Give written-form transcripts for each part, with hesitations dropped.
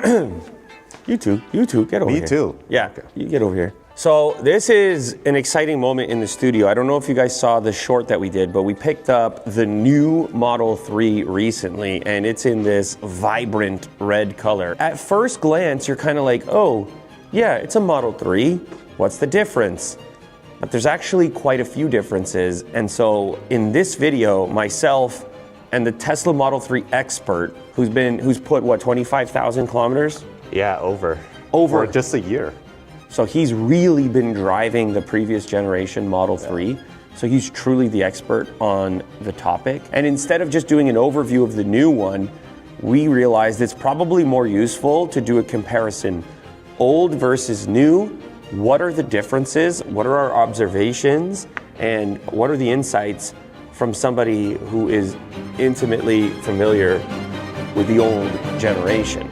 You too, get over here. Me too. Yeah, okay. You get over here. So this is an exciting moment in the studio. I don't know if you guys saw the short that we did, but we picked up the new Model 3 recently, and it's in this vibrant red color. At first glance, you're kind of like, oh, yeah, it's a Model 3. What's the difference? But there's actually quite a few differences. And so in this video, myself and the Tesla Model 3 expert, who's put, what, 25,000 kilometers? Yeah, over For just a year. So he's really been driving the previous generation Model 3. So he's truly the expert on the topic. And instead of just doing an overview of the new one, we realized it's probably more useful to do a comparison. Old versus new, what are the differences? What are our observations? And what are the insights from somebody who is intimately familiar with the old generation?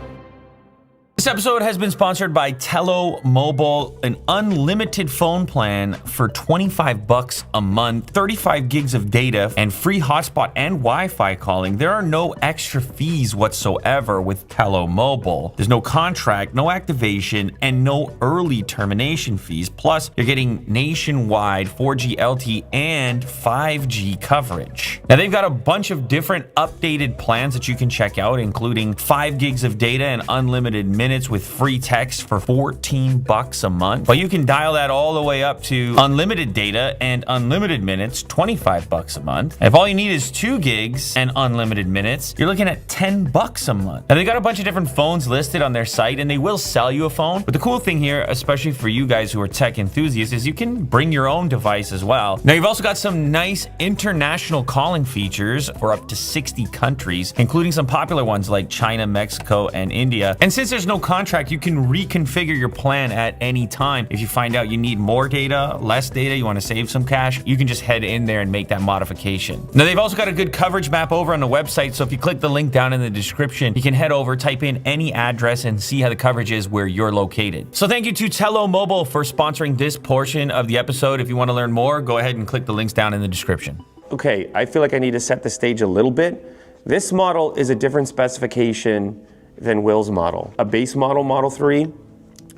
This episode has been sponsored by Tello Mobile, an unlimited phone plan for $25 a month, 35 gigs of data, and free hotspot and Wi-Fi calling. There are no extra fees whatsoever with Tello Mobile. There's no contract, no activation, and no early termination fees. Plus, you're getting nationwide 4G LTE and 5G coverage. Now, they've got a bunch of different updated plans that you can check out, including 5 gigs of data and unlimited minutes with free text for $14 a month. But you can dial that all the way up to unlimited data and unlimited minutes, $25 a month. If all you need is 2 gigs and unlimited minutes, you're looking at $10 a month. Now, they got a bunch of different phones listed on their site, and they will sell you a phone. But the cool thing here, especially for you guys who are tech enthusiasts, is you can bring your own device as well. Now, you've also got some nice international calling features for up to 60 countries, including some popular ones like China, Mexico, and India. And since there's no contract, you can reconfigure your plan at any time. If you find out you need more data, less data, you want to save some cash, you can just head in there and make that modification. Now, they've also got a good coverage map over on the website, so if you click the link down in the description, you can head over, type in any address, and see how the coverage is where you're located. So thank you to Tello Mobile for sponsoring this portion of the episode. If you want to learn more, go ahead and click the links down in the description. Okay, I feel like I need to set the stage a little bit. This model is a different specification than Will's model. A base model, Model 3,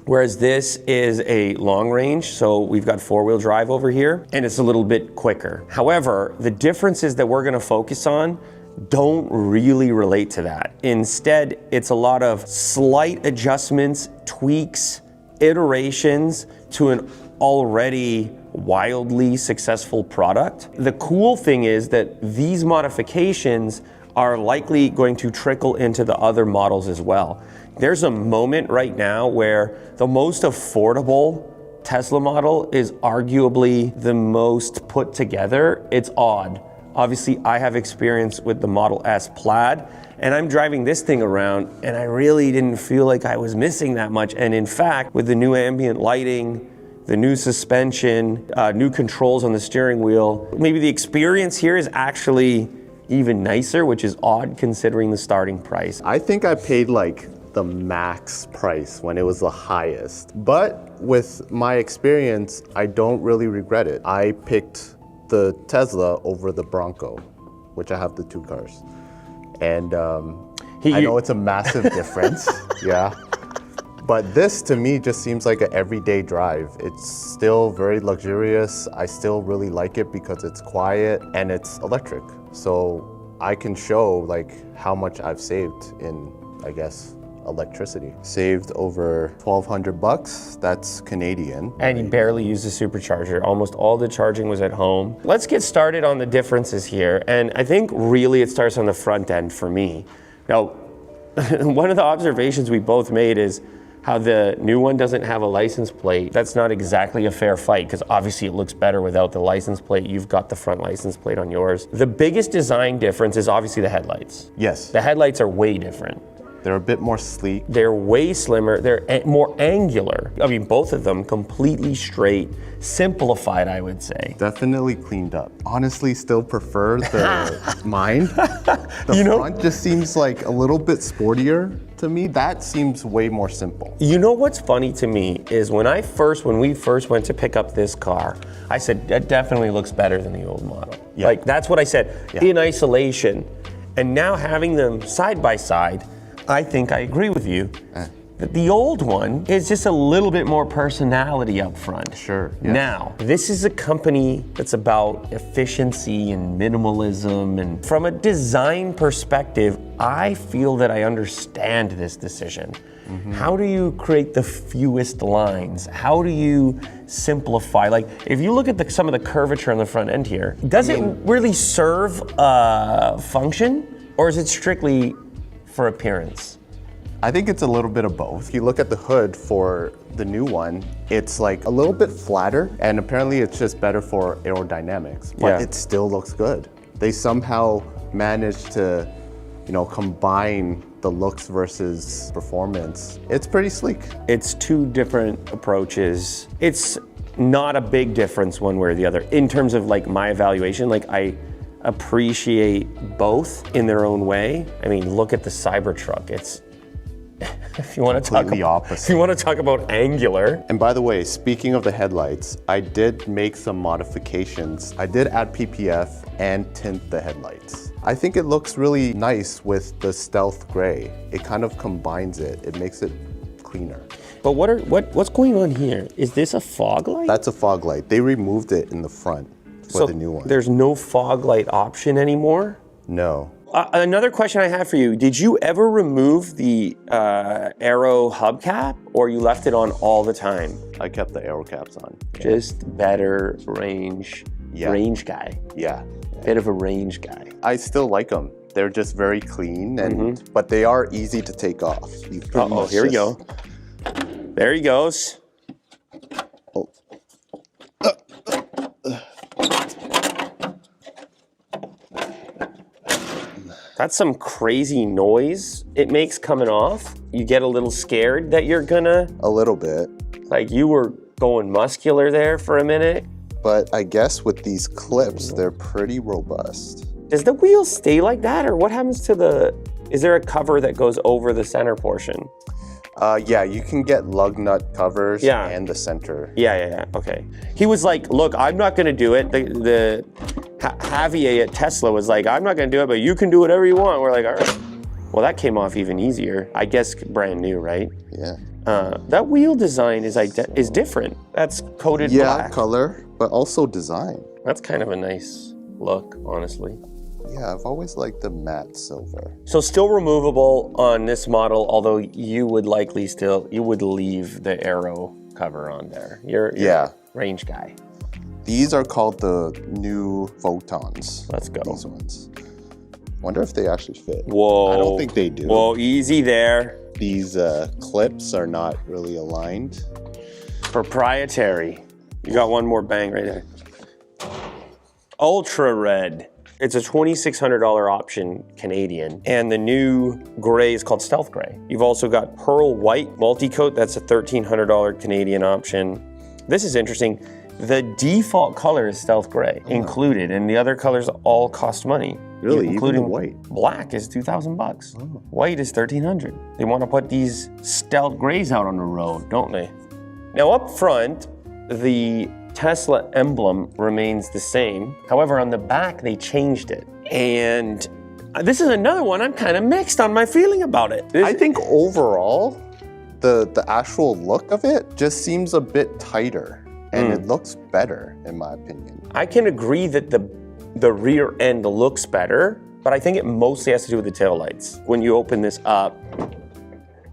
whereas this is a long range, so we've got 4-wheel drive over here, and it's a little bit quicker. However, the differences that we're gonna focus on don't really relate to that. Instead, it's a lot of slight adjustments, tweaks, iterations to an already wildly successful product. The cool thing is that these modifications are likely going to trickle into the other models as well. There's a moment right now where the most affordable Tesla model is arguably the most put together. It's odd. Obviously, I have experience with the Model S Plaid, and I'm driving this thing around, and I really didn't feel like I was missing that much. And in fact, with the new ambient lighting, the new suspension, new controls on the steering wheel, maybe the experience here is actually even nicer, which is odd considering the starting price. I think I paid like the max price when it was the highest. But with my experience, I don't really regret it. I picked the Tesla over the Bronco, which I have the 2 cars. And I know it's a massive difference, yeah. But this to me just seems like an everyday drive. It's still very luxurious. I still really like it because it's quiet and it's electric. So I can show like how much I've saved in, I guess, electricity. Saved over $1,200, that's Canadian. And you barely used the supercharger. Almost all the charging was at home. Let's get started on the differences here. And I think really it starts on the front end for me. Now, one of the observations we both made is how the new one doesn't have a license plate. That's not exactly a fair fight because obviously it looks better without the license plate. You've got the front license plate on yours. The biggest design difference is obviously the headlights. Yes. The headlights are way different. They're a bit more sleek. They're way slimmer, they're more angular. I mean, both of them completely straight, simplified, I would say. Definitely cleaned up. Honestly, still prefer the mine. The front just seems like a little bit sportier to me. That seems way more simple. You know what's funny to me is when we first went to pick up this car, I said, that definitely looks better than the old model. Yeah. Like, that's what I said, in isolation. And now having them side by side, I think I agree with you. That the old one is just a little bit more personality up front. Sure, yes. Now, this is a company that's about efficiency and minimalism, and from a design perspective, I feel that I understand this decision. How do you create the fewest lines? How do you simplify? Like, if you look at some of the curvature on the front end here, does it really serve a function, or is it strictly for appearance? I think it's a little bit of both. If you look at the hood for the new one, it's like a little bit flatter, and apparently it's just better for aerodynamics, but it still looks good. They somehow managed to, combine the looks versus performance. It's pretty sleek. It's two different approaches. It's not a big difference one way or the other. In terms of like my evaluation, like I appreciate both in their own way. I mean, look at the Cybertruck. It's, if you want to talk opposite. If you want to talk about angular. And by the way, speaking of the headlights, I did make some modifications. I did add PPF and tint the headlights. I think it looks really nice with the stealth gray. It kind of combines it. It makes it cleaner. But what's going on here? Is this a fog light? That's a fog light. They removed it in the front for the new one. There's no fog light option anymore? No. Another question I have for you, did you ever remove the aero hubcap, or you left it on all the time? I kept the aero caps on. Just better range guy. Yeah. Bit of a range guy. I still like them. They're just very clean, but they are easy to take off. Uh-oh, here we go. There he goes. Oh. That's some crazy noise it makes coming off. You get a little scared that you're gonna... A little bit. Like you were going muscular there for a minute. But I guess with these clips, they're pretty robust. Does the wheel stay like that, or what happens to the... Is there a cover that goes over the center portion? Yeah, you can get lug nut covers and the center. Yeah, okay. He was like, look, I'm not gonna do it. The Javier at Tesla was like, I'm not gonna do it, but you can do whatever you want. We're like, all right. Well, that came off even easier. I guess brand new, right? Yeah. That wheel design is different. That's coated black. Yeah, color, but also design. That's kind of a nice look, honestly. Yeah, I've always liked the matte silver. So still removable on this model, although you would likely you would leave the aero cover on there. You're a range guy. These are called the new Photons. Let's go. These ones. Wonder if they actually fit. Whoa. I don't think they do. Whoa, easy there. These clips are not really aligned. Proprietary. You got one more bang right there. Ultra red. It's a $2,600 option Canadian, and the new gray is called Stealth Gray. You've also got Pearl White Multi-Coat. That's a $1,300 Canadian option. This is interesting. The default color is Stealth Gray included, and the other colors all cost money. Really, including even the white? Black is $2,000. White is $1,300. They want to put these Stealth Grays out on the road, don't they? Now up front, the Tesla emblem remains the same. However, on the back, they changed it. And this is another one I'm kind of mixed on my feeling about it. I think overall, the actual look of it just seems a bit tighter, and it looks better, in my opinion. I can agree that the rear end looks better, but I think it mostly has to do with the taillights. When you open this up,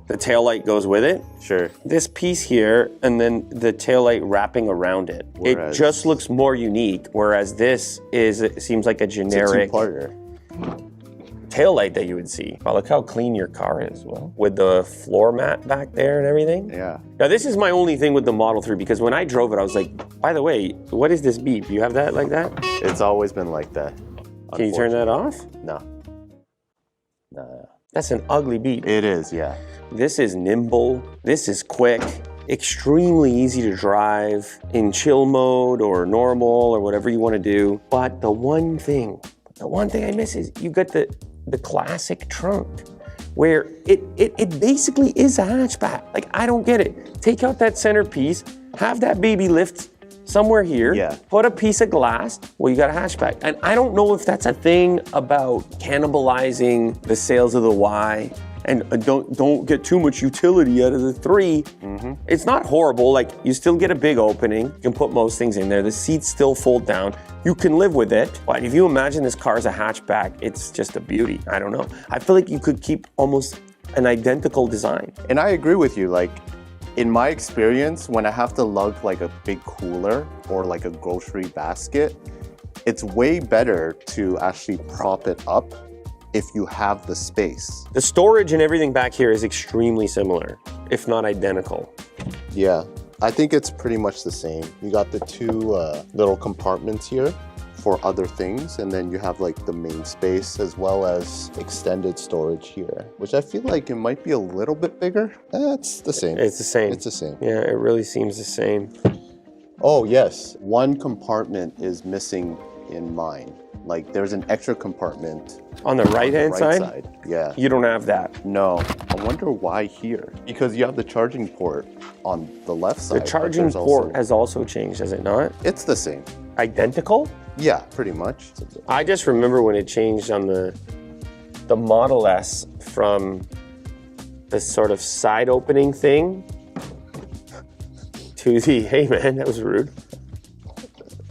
the taillight goes with it. Sure. This piece here, and then the taillight wrapping around it. It just looks more unique, whereas this it seems like a generic It's a two-parter. taillight that you would see. Oh, look how clean your car is, Will. With the floor mat back there and everything. Yeah. Now this is my only thing with the Model 3, because when I drove it, I was like, by the way, what is this beep? You have that like that? It's always been like that. Can you turn that off? No. No. That's an ugly beep. It is, yeah. This is nimble, this is quick, extremely easy to drive in chill mode or normal or whatever you want to do. But the one thing I miss is you got the classic trunk where it basically is a hatchback. Like, I don't get it. Take out that centerpiece, have that baby lift somewhere here, put a piece of glass, well, you got a hatchback. And I don't know if that's a thing about cannibalizing the sales of the Y. and don't get too much utility out of the 3. It's not horrible. Like, you still get a big opening. You can put most things in there. The seats still fold down. You can live with it. But if you imagine this car as a hatchback, it's just a beauty. I don't know. I feel like you could keep almost an identical design. And I agree with you. Like, in my experience, when I have to lug like a big cooler or like a grocery basket, it's way better to actually prop it up if you have the space. The storage and everything back here is extremely similar, if not identical. Yeah, I think it's pretty much the same. You got the 2 little compartments here for other things, and then you have like the main space as well as extended storage here, which I feel like it might be a little bit bigger. It's the same. It's the same. It's the same. Yeah, it really seems the same. Oh yes, one compartment is missing in mine. Like, there's an extra compartment On the right-hand side. Yeah. You don't have that. No, I wonder why here. Because you have the charging port on the left side. The charging port has also changed, has it not? It's the same. Identical? Yeah, pretty much. I just remember when it changed on the Model S from this sort of side opening thing to the, hey man, that was rude.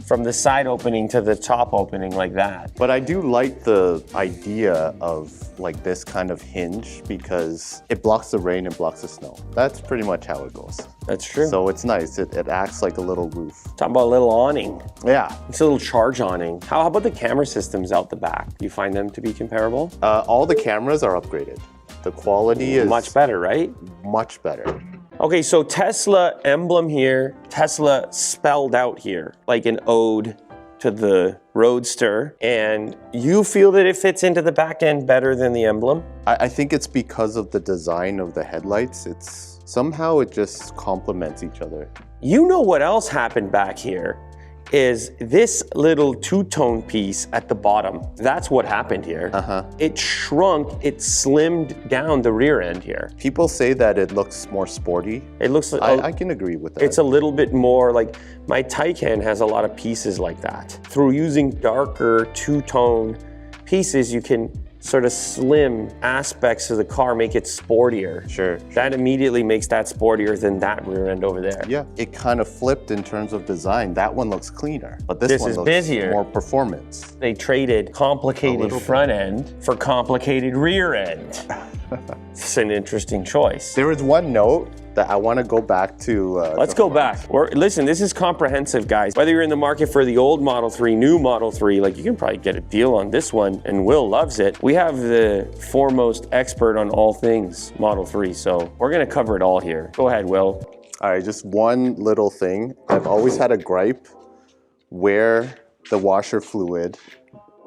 From the side opening to the top opening like that. But I do like the idea of like this kind of hinge because it blocks the rain and blocks the snow. That's pretty much how it goes. That's true. So it's nice. It acts like a little roof. Talk about a little awning. Yeah. It's a little charge awning. How about the camera systems out the back? Do you find them to be comparable? All the cameras are upgraded. The quality is Much better, right? much better. Okay, so Tesla emblem here, Tesla spelled out here, like an ode to the Roadster. And you feel that it fits into the back end better than the emblem? I think it's because of the design of the headlights. It's somehow it just complements each other. You know what else happened back here is this little two-tone piece at the bottom. That's what happened here. It shrunk, it slimmed down the rear end here. People say that it looks more sporty. It looks like I can agree with that. it's a little bit more like my Taycan has a lot of pieces like that. Through using darker two-tone pieces, you can sort of slim aspects of the car, make it sportier. Sure. That immediately makes that sportier than that rear end over there. Yeah, it kind of flipped in terms of design. That one looks cleaner, but this one is looks busier. more performance. They traded complicated front end for complicated rear end. It's an interesting choice. There is one note that I want to go back to. Let's go back. Listen, this is comprehensive, guys. Whether you're in the market for the old Model 3, new Model 3, like you can probably get a deal on this one, and Will loves it. We have the foremost expert on all things Model 3, so we're gonna cover it all here. Go ahead, Will. All right, just one little thing. I've always had a gripe where the washer fluid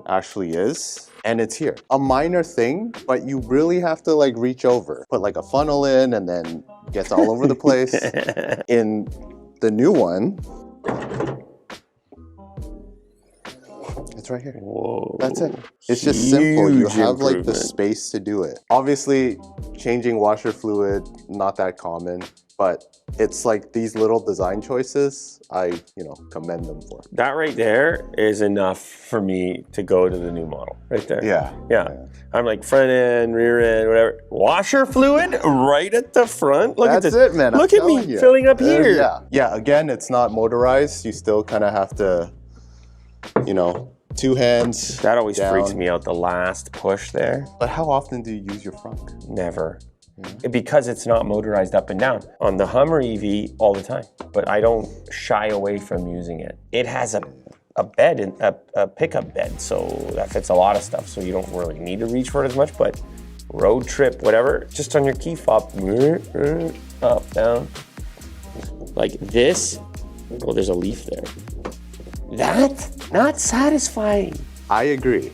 actually is, and it's here. A minor thing, but you really have to like reach over. Put like a funnel in and then gets all over the place. In the new one, it's right here. Whoa. That's it. It's just simple. You Huge have like the improvement. space to do it. Obviously, changing washer fluid, not that common, but it's like these little design choices, I commend them for. That right there is enough for me to go to the new model, right there. Yeah. I'm like front end, rear end, whatever. Washer fluid right at the front. Look That's at this. it, man. Look at me filling up here. Yeah, again, it's not motorized. You still kind of have to, two hands. That always down. freaks me out, the last push there. But how often do you use your frunk? Never. Because it's not motorized up and down. On the Hummer EV, all the time. But I don't shy away from using it. It has a bed, a pickup bed, so that fits a lot of stuff. So you don't really need to reach for it as much, but road trip, whatever, just on your key fob, up, down. Like this. Oh, there's a leaf there. That's not satisfying. I agree.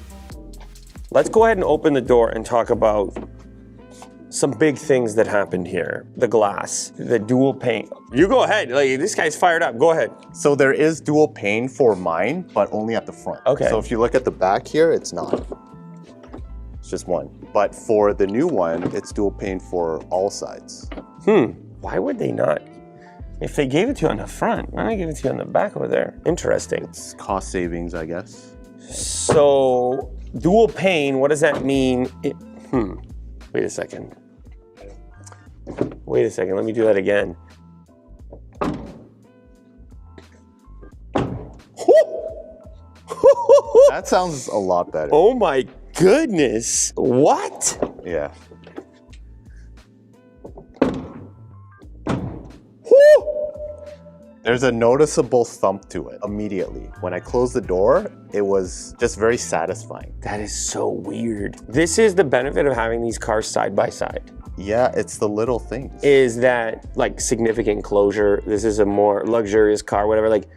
Let's go ahead and open the door and talk about some big things that happened here. The glass, the dual pane. You go ahead, like this guy's fired up, go ahead. So there is dual pane for mine, but only at the front. Okay. So if you look at the back here, it's not. It's just one. But for the new one, it's dual pane for all sides. Why would they not? If they gave it to you on the front, why don't they give it to you on the back over there? Interesting. It's cost savings, I guess. So, dual pane, what does that mean? Wait a second. Wait a second, let me do that again. That sounds a lot better. Oh my goodness. What? Yeah. There's a noticeable thump to it immediately. When I closed the door, it was just very satisfying. That is so weird. This is the benefit of having these cars side by side. Yeah, it's the little things. Is that like significant closure? This is a more luxurious car, whatever. Like,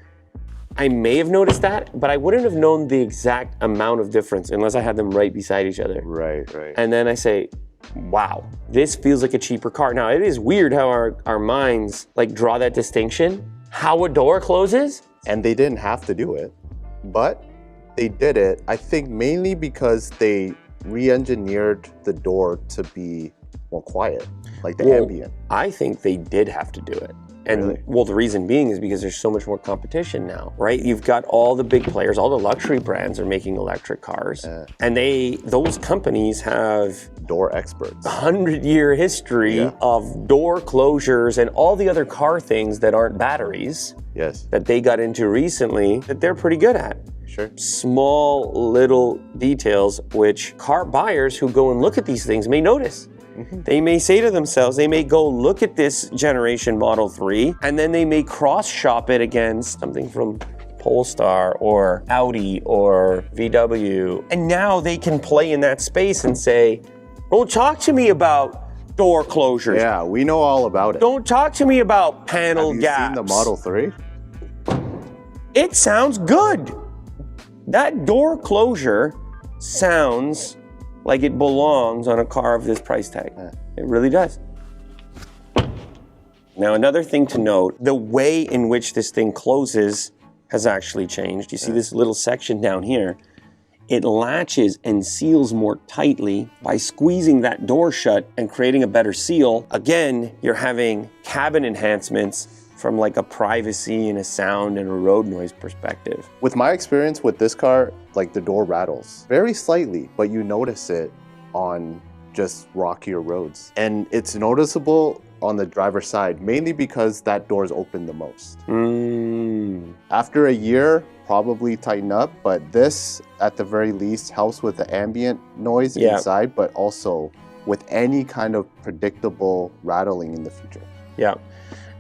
I may have noticed that, but I wouldn't have known the exact amount of difference unless I had them right beside each other. Right. And then I say, wow, this feels like a cheaper car. Now, it is weird how our minds like draw that distinction. How a door closes? And they didn't have to do it, but they did it, I think mainly because they re-engineered the door to be more quiet, like the ambient. I think they did have to do it. And Really? well, the reason being is because there's so much more competition now, right? You've got all the big players, all the luxury brands are making electric cars. And those companies have Door experts. 100-year history of door closures and all the other car things that aren't batteries Yes, that they got into recently that they're pretty good at. sure. Small little details which car buyers who go and look at these things may notice. They may say to themselves, they may go look at this generation Model 3 and then they may cross shop it against something from Polestar or Audi or VW. And now they can play in that space and say, don't talk to me about door closures. Yeah, we know all about it. Don't talk to me about panel Have you gaps. seen the Model 3? It sounds good. That door closure sounds like it belongs on a car of this price tag. It really does. Now, another thing to note, the way in which this thing closes has actually changed. You see this little section down here? It latches and seals more tightly by squeezing that door shut and creating a better seal. Again, you're having cabin enhancements from like a privacy and a sound and a road noise perspective. With my experience with this car, like the door rattles very slightly, but you notice it on just rockier roads. And it's noticeable on the driver's side, mainly because that door is open the most. After a year, probably tighten up, but this at the very least helps with the ambient noise inside, but also with any kind of predictable rattling in the future. Yeah.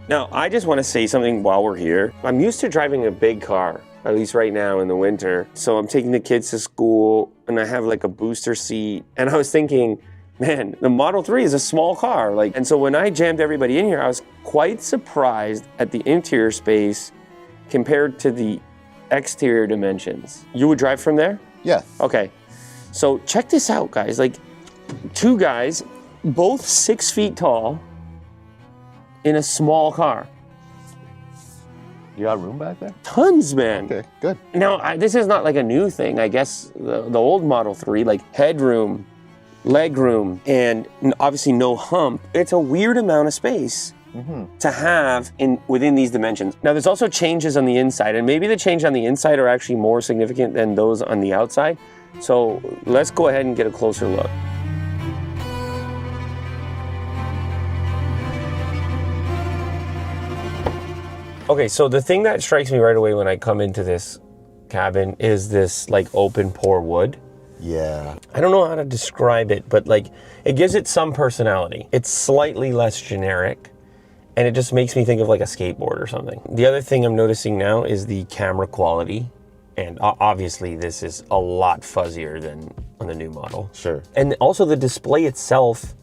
Now, I just want to say something while we're here. I'm used to driving a big car, at least right now in the winter. So I'm taking the kids to school and I have like a booster seat. And I was thinking, man, the Model 3 is a small car. And so when I jammed everybody in here, I was quite surprised at the interior space compared to the exterior dimensions. You would drive from there? Yeah. Okay. So check this out, guys. Like, two guys, both 6 feet tall, in a small car. You got room back there? Tons, man. Okay, good. Now, this is not like a new thing. I guess the old Model 3, like headroom, legroom, and obviously no hump. It's a weird amount of space to have within these dimensions. Now, there's also changes on the inside, and maybe the change on the inside are actually more significant than those on the outside. So let's go ahead and get a closer look. Okay, so the thing that strikes me right away when I come into this cabin is this like open pore wood. Yeah. I don't know how to describe it, but like it gives it some personality. It's slightly less generic and it just makes me think of like a skateboard or something. The other thing I'm noticing now is the camera quality. And obviously this is a lot fuzzier than on the new model. Sure. And also the display itself,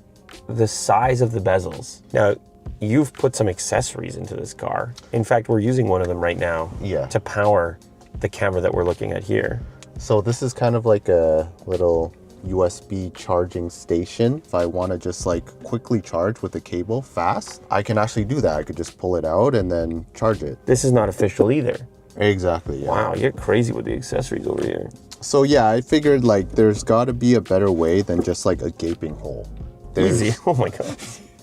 the size of the bezels. Now, you've put some accessories into this car. In fact, we're using one of them right now to power the camera that we're looking at here. So this is kind of like a little USB charging station. If I want to just like quickly charge with a cable fast, I can actually do that. I could just pull it out and then charge it. This is not official either. Exactly, yeah. Wow, you're crazy with the accessories over here. So yeah, I figured like there's got to be a better way than just like a gaping hole. Easy, oh my God.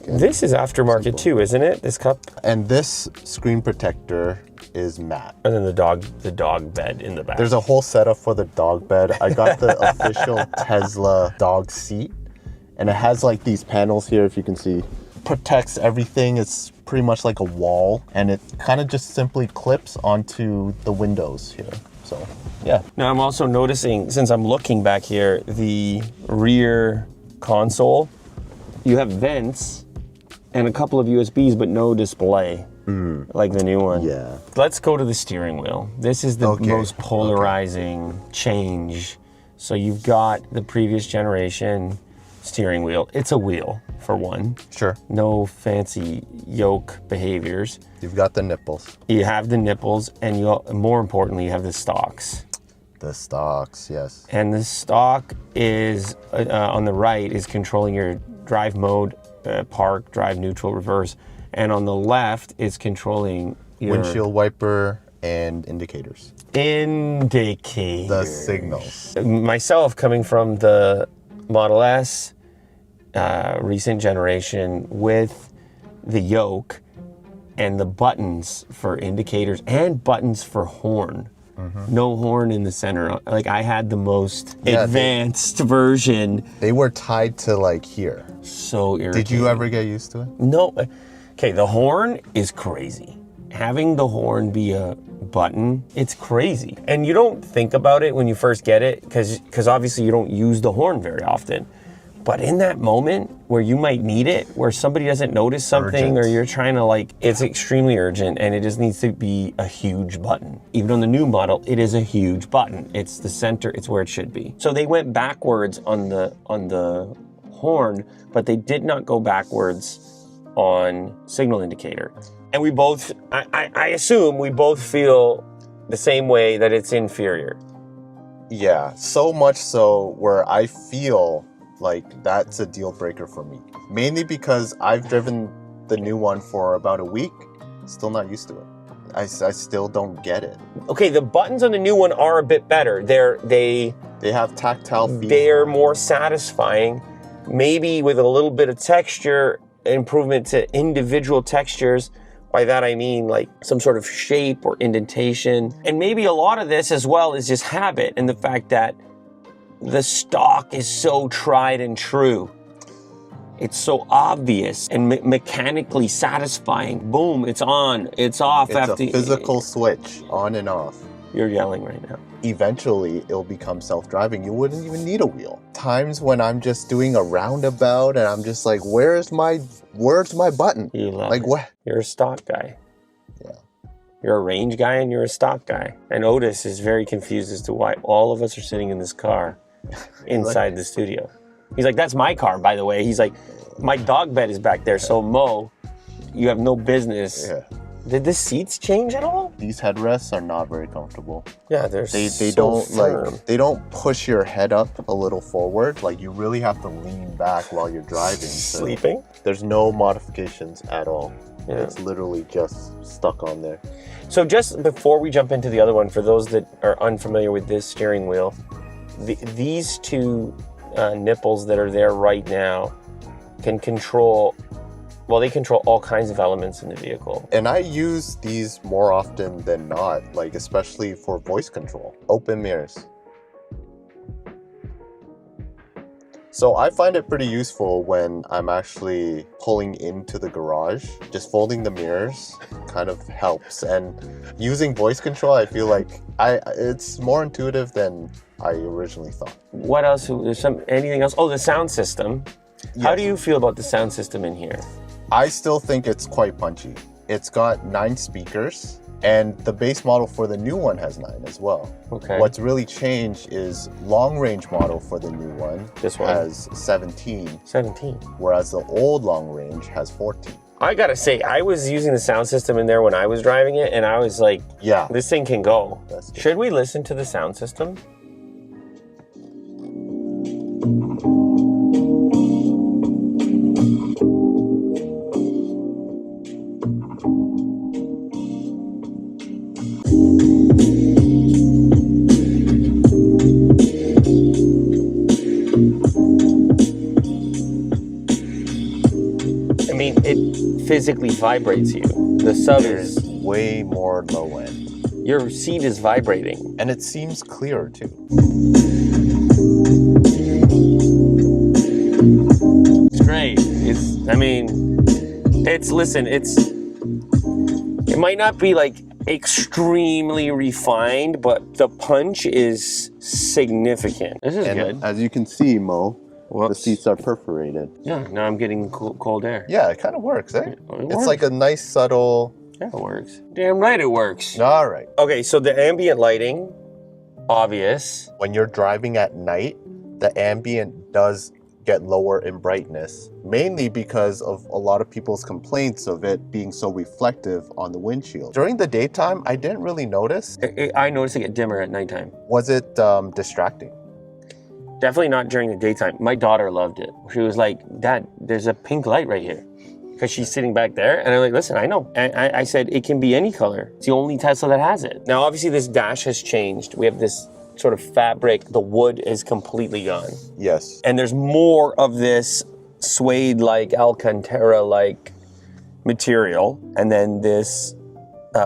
This is aftermarket too, isn't it? This cup? And this screen protector is matte. And then the dog bed in the back. There's a whole setup for the dog bed. I got the official Tesla dog seat, And it has like these panels here, if you can see. Protects everything. It's pretty much like a wall, and it kind of just simply clips onto the windows here. So, yeah. Now I'm also noticing, since I'm looking back here, the rear console, you have vents and a couple of USBs, but no display, like the new one. Yeah. Let's go to the steering wheel. This is the most polarizing change. So you've got the previous generation steering wheel. It's a wheel, for one. Sure. No fancy yoke behaviors. You've got the nipples. You have the nipples, and more importantly, you have the stalks. The stalks, yes. And the stalk is, on the right, is controlling your drive mode, park, drive, neutral, reverse. And on the left is controlling your windshield wiper and indicators. Indicators. The signals. Myself, coming from the Model S, recent generation, with the yoke and the buttons for indicators and buttons for horn. No horn in the center. Like, I had the most advanced version. They were tied to like here. So irritating. Did you ever get used to it? No. Okay, the horn is crazy. Having the horn be a button, it's crazy. And you don't think about it when you first get it, because obviously you don't use the horn very often. But in that moment where you might need it, where somebody doesn't notice something, or you're trying to like, it's extremely urgent, and it just needs to be a huge button. Even on the new model, it is a huge button. It's the center, it's where it should be. So they went backwards on the horn, but they did not go backwards on signal indicator. And we both, I assume we both feel the same way, that it's inferior. Yeah, so much so where I feel like that's a deal breaker for me. Mainly because I've driven the new one for about a week, still not used to it. I still don't get it. Okay, the buttons on the new one are a bit better. They have tactile feedback. They're more satisfying, maybe with a little bit of texture improvement to individual textures. By that I mean like some sort of shape or indentation. And maybe a lot of this as well is just habit, and the fact that the stock is so tried and true. It's so obvious and mechanically satisfying. Boom, it's on, it's off. It's a physical switch, on and off. You're yelling right now. Eventually, it'll become self-driving. You wouldn't even need a wheel. Times when I'm just doing a roundabout and I'm just like, where's my button? You love like it. What? You're a stock guy. Yeah. You're a range guy and you're a stock guy. And Otis is very confused as to why all of us are sitting in this car inside the studio. He's like, that's my car, by the way. He's like, my dog bed is back there. So Mo, you have no business. Yeah. Did the seats change at all? These headrests are not very comfortable. Yeah, they so don't firm. like they don't push your head up a little forward. Like, you really have to lean back while you're driving. So Sleeping? There's no modifications at all. Yeah. It's literally just stuck on there. So just before we jump into the other one, for those that are unfamiliar with this steering wheel, these two nipples that are there right now can control, well, they control all kinds of elements in the vehicle. And I use these more often than not, like especially for voice control. Open mirrors. So I find it pretty useful when I'm actually pulling into the garage. Just folding the mirrors kind of helps. And using voice control, I feel like it's more intuitive than I originally thought. What else? Anything else? Oh, the sound system. Yes. How do you feel about the sound system in here? I still think it's quite punchy. It's got 9 speakers, and the base model for the new one has 9 as well. Okay. What's really changed is long range model for the new one, This one? has 17, 17. whereas the old long range has 14. I gotta say, I was using the sound system in there when I was driving it, and I was like, Yeah. this thing can go. That's good. Should we listen to the sound system? I mean, it physically vibrates you. The sub There's is, way more low end, your seat is vibrating. and it seems clearer too. I mean, it might not be like extremely refined, but the punch is significant. This is And good. as you can see, Mo, the Whoops. seats are perforated. Yeah, now I'm getting cold air. Yeah, it kind of works, eh? It It's works. like a nice subtle. Yeah, it works. Damn right it works. All right. Okay, so the ambient lighting, obvious. When you're driving at night, the ambient does get lower in brightness, mainly because of a lot of people's complaints of it being so reflective on the windshield. During the daytime, I didn't really notice. I noticed it get dimmer at nighttime. Was it distracting? Definitely not during the daytime. My daughter loved it. She was like, Dad, there's a pink light right here. Because she's sitting back there. And I'm like, listen, I know. And I said, it can be any color. It's the only Tesla that has it. Now, obviously, this dash has changed. We have this sort of fabric. The wood is completely gone. Yes. And there's more of this suede-like, Alcantara-like material. And then this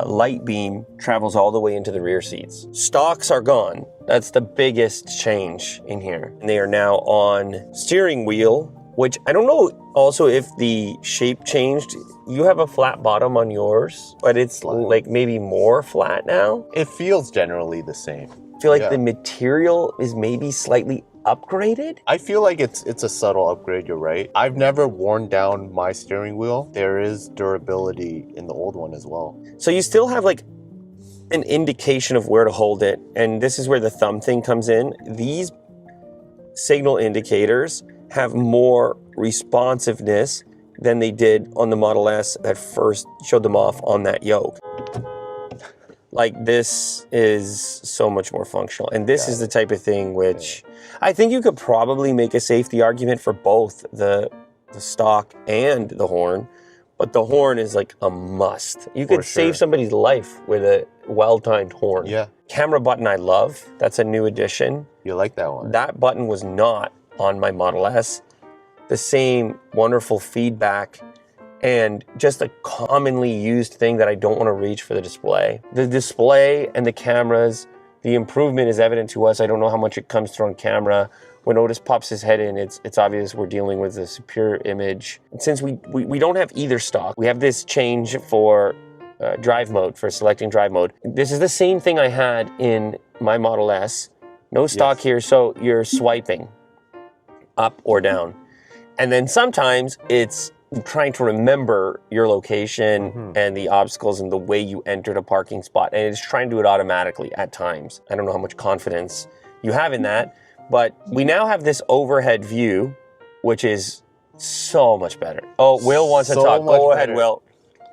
light beam travels all the way into the rear seats. Stalks are gone. That's the biggest change in here. And they are now on steering wheel, which I don't know also if the shape changed. You have a flat bottom on yours, but it's like maybe more flat now. It feels generally the same. I feel like the material is maybe slightly upgraded. I feel like it's a subtle upgrade, you're right. I've never worn down my steering wheel. There is durability in the old one as well. So you still have like an indication of where to hold it. And this is where the thumb thing comes in. These signal indicators have more responsiveness than they did on the Model S that first showed them off on that yoke. Like, this is so much more functional. And this is the type of thing which I think you could probably make a safety argument for both the stock and the horn, but the horn is like a must. You could save somebody's life with a well-timed horn. Yeah. Camera button I love. That's a new addition. You like that one? That button was not on my Model S. The same wonderful feedback and just a commonly used thing that I don't want to reach for the display. The display and the cameras, the improvement is evident to us. I don't know how much it comes through on camera. When Otis pops his head in, it's obvious we're dealing with a superior image. And since we don't have either stock, we have this change for drive mode, for selecting drive mode. This is the same thing I had in my Model S. No stock here, so you're swiping up or down. And then sometimes it's trying to remember your location and the obstacles and the way you entered a parking spot. And it's trying to do it automatically at times. I don't know how much confidence you have in that, but we now have this overhead view, which is so much better. Oh, Will wants to talk. Go ahead, Will.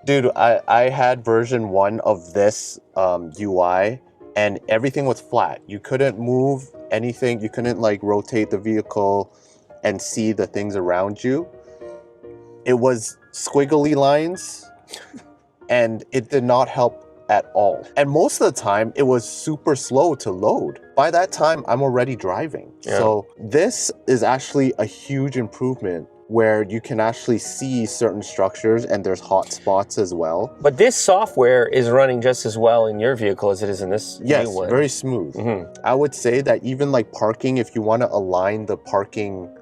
Dude, I had version 1 of this UI and everything was flat. You couldn't move anything. You couldn't like rotate the vehicle and see the things around you. It was squiggly lines and it did not help at all. And most of the time it was super slow to load. By that time, I'm already driving. Yeah. So this is actually a huge improvement where you can actually see certain structures and there's hot spots as well. But this software is running just as well in your vehicle as it is in this new one. Very smooth. I would say that even like parking, if you want to align the parking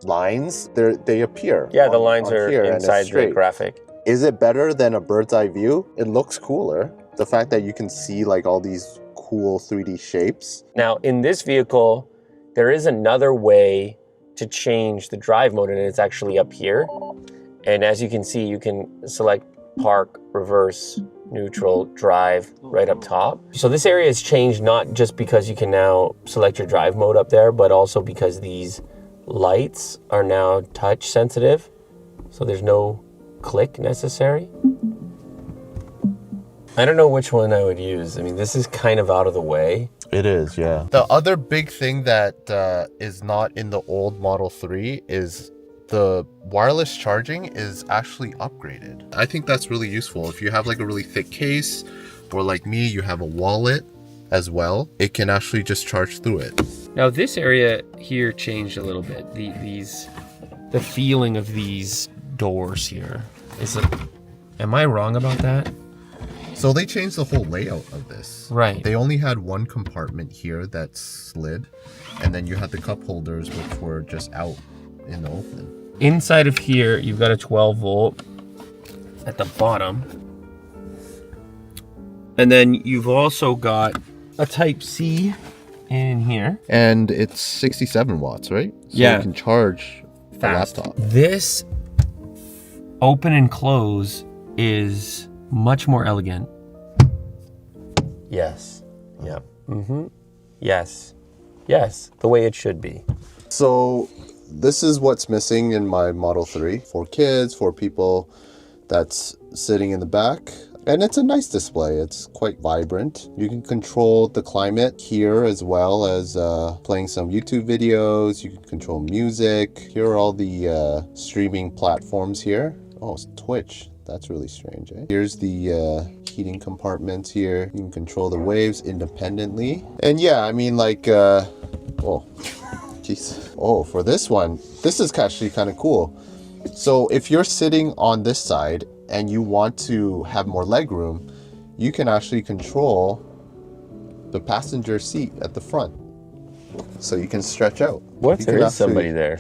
lines, they appear. Yeah, the lines are inside the graphic. Is it better than a bird's eye view? It looks cooler. The fact that you can see like all these cool 3D shapes. Now, in this vehicle, there is another way to change the drive mode, and it's actually up here. And as you can see, you can select park, reverse, neutral, drive right up top. So this area has changed not just because you can now select your drive mode up there, but also because these lights are now touch sensitive, so there's no click necessary. I don't know which one I would use. I mean, this is kind of out of the way. It is, yeah. The other big thing that is not in the old Model 3 is the wireless charging is actually upgraded. I think that's really useful. If you have like a really thick case, or like me, you have a wallet as well, it can actually just charge through it. Now this area here changed a little bit. The feeling of these doors here. Am I wrong about that? So they changed the whole layout of this. Right. They only had one compartment here that slid, and then you had the cup holders which were just out in the open. Inside of here, you've got a 12 volt at the bottom. And then you've also got a type C in here. And it's 67 watts, right? So Yeah. you can charge Fast. a laptop. This open and close is much more elegant. Yes. Yep. Mm-hmm. Yes. Yes. The way it should be. So this is what's missing in my Model 3 for kids, for people that's sitting in the back. And it's a nice display. It's quite vibrant. You can control the climate here as well as playing some YouTube videos. You can control music. Here are all the streaming platforms here. Oh, it's Twitch. That's really strange, eh? Here's the heating compartments here. You can control the waves independently. And yeah, I mean like, oh, jeez. Oh, for this one, this is actually kind of cool. So if you're sitting on this side and you want to have more leg room, you can actually control the passenger seat at the front. So you can stretch out. What? You There can is somebody there.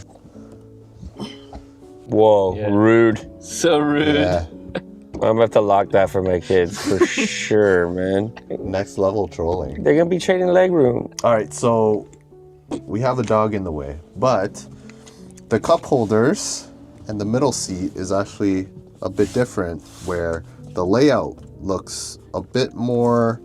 Whoa, rude. So rude. Yeah, I'm gonna have to lock that for my kids for sure, man. next level trolling. They're gonna be trading leg room. All right, so we have a dog in the way, but the cup holders and the middle seat is actually a bit different, where the layout looks a bit more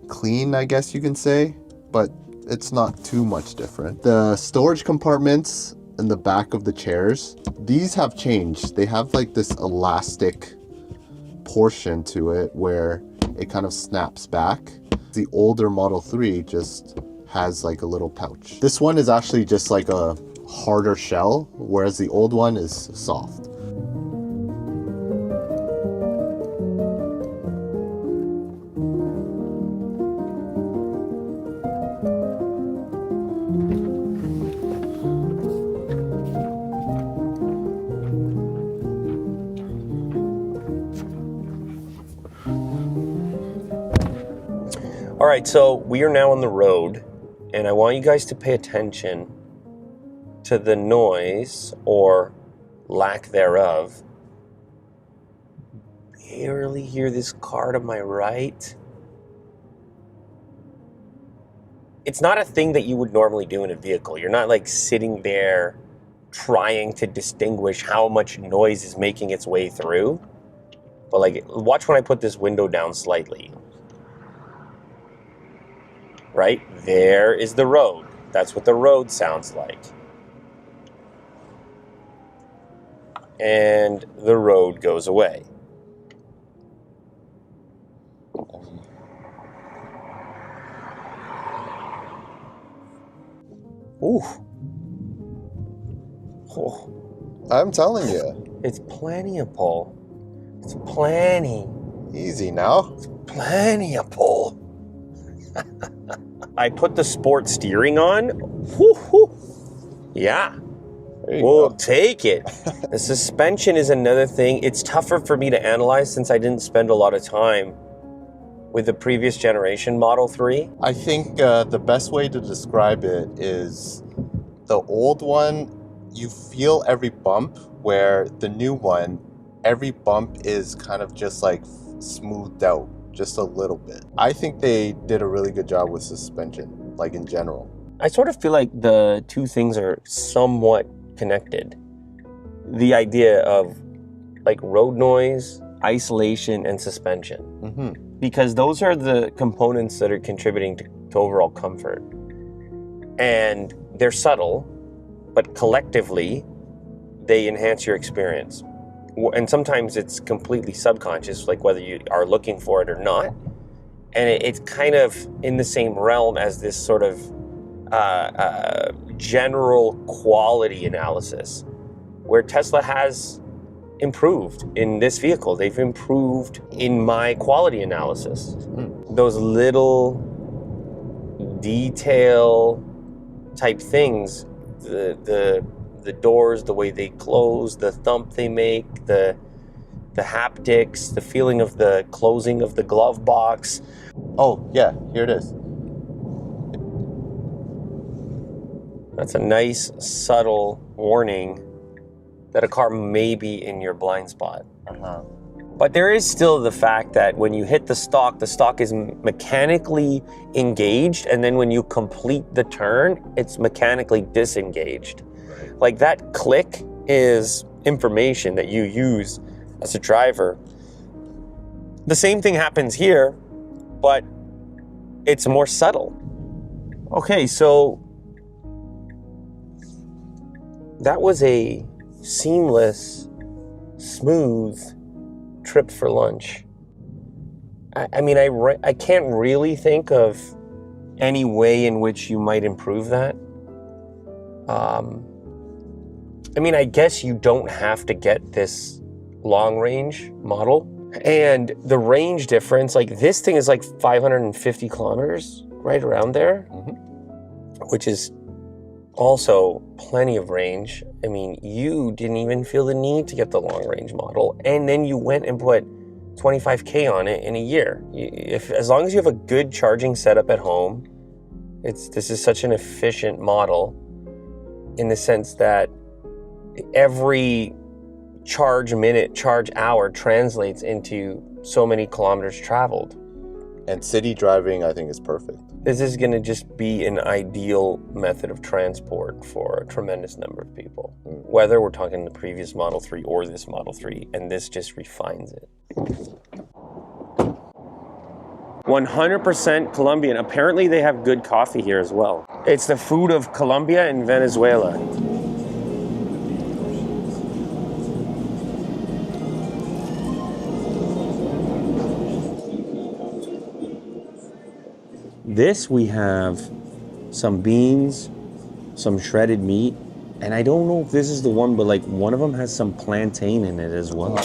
clean, I guess you can say, but it's not too much different. The storage compartments in the back of the chairs, these have changed. They have like this elastic portion to it where it kind of snaps back. The older Model 3 just has like a little pouch. This one is actually just like a harder shell, whereas the old one is soft. All right, so we are now on the road, and I want you guys to pay attention to the noise or lack thereof. Barely hear this car to my right. It's not a thing that you would normally do in a vehicle. You're not like sitting there trying to distinguish how much noise is making its way through. But like, watch when I put this window down slightly. Right? There is the road. That's what the road sounds like. And the road goes away. Ooh. Oh, I'm telling you, it's plenty of pull. It's plenty. easy now. Plenty of pull. I put the sport steering on. Whoo, whoo. Yeah. There you We'll go. take it. The suspension is another thing. It's tougher for me to analyze since I didn't spend a lot of time with the previous generation Model 3. I think the best way to describe it is the old one, you feel every bump, where the new one, every bump is kind of just like smoothed out just a little bit. I think they did a really good job with suspension, like in general. I sort of feel like the two things are somewhat connected. The idea of like road noise, isolation, and suspension. Mm-hmm. Because those are the components that are contributing to overall comfort. And they're subtle, but collectively, they enhance your experience. And sometimes it's completely subconscious, like whether you are looking for it or not. And it's kind of in the same realm as this sort of general quality analysis, where Tesla has improved in this vehicle. They've improved in my quality analysis. Those little detail type things, the doors, the way they close, the thump they make, the haptics, the feeling of the closing of the glove box. Oh, yeah, here it is. That's a nice, subtle warning that a car may be in your blind spot. But there is still the fact that when you hit the stock is mechanically engaged, and then when you complete the turn, it's mechanically disengaged. Like that click is information that you use as a driver. The same thing happens here, but it's more subtle. Okay, so that was a seamless, smooth trip for lunch. I mean, I can't really think of any way in which you might improve that. I mean, I guess you don't have to get this long range model. And the range difference, like this thing is like 550 kilometers, right around there, which is also plenty of range. I mean, you didn't even feel the need to get the long range model, and then you went and put 25K on it in a year. As long as you have a good charging setup at home, this is such an efficient model in the sense that every charge minute, charge hour translates into so many kilometers traveled. And city driving, I think, is perfect. This is going to just be an ideal method of transport for a tremendous number of people, whether we're talking the previous Model 3 or this Model 3, and this just refines it. 100% Colombian. Apparently they have good coffee here as well. It's the food of Colombia and Venezuela. This we have some beans, some shredded meat, and I don't know if this is the one, but like one of them has some plantain in it as well.